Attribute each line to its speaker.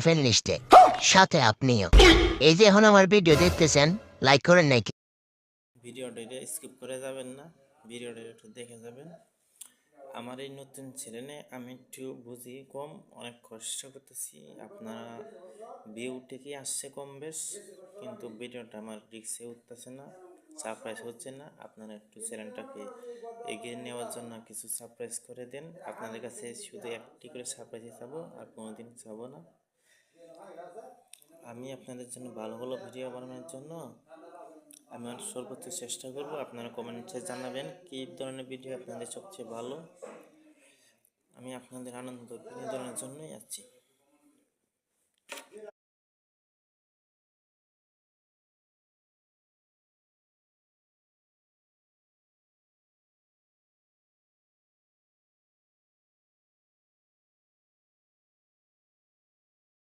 Speaker 1: Friend লিস্টে, সাথে আপনিও। এই যে এখন আমার ভিডিও দেখতেছেন, লাইক করেন নাকি?
Speaker 2: ভিডিওটা স্কিপ করে যাবেন না, ভিডিওটা একটু দেখে যাবেন। আমার এই নতুন চ্যানেলে আমি একটু বুঝি কম, অনেক কষ্ট করতেছি। আপনারা ভিউ ঠিকই আসছে কম বেশ, কিন্তু ভিডিওটা আমার রিক্সে উঠতেছে না, সারপ্রাইজ হচ্ছে না। আপনারা একটু চ্যানেলটাকে এগিয়ে নেওয়ার জন্য কিছু সারপ্রাইজ করে দেন। আপনাদের কাছে শুধু একটি করে সারপ্রাইজই চাবো, আর কোনোদিন চাবো না। আমি আপনাদের জন্য ভালো ভালো ভিডিও বানানোর জন্য আমি আমার সর্বোচ্চ চেষ্টা করব। আপনারা কমেন্টে জানাবেন কী ধরনের ভিডিও আপনাদের সবচেয়ে ভালো। আমি আপনাদের আনন্দ বিনোদনের জন্যই আছি।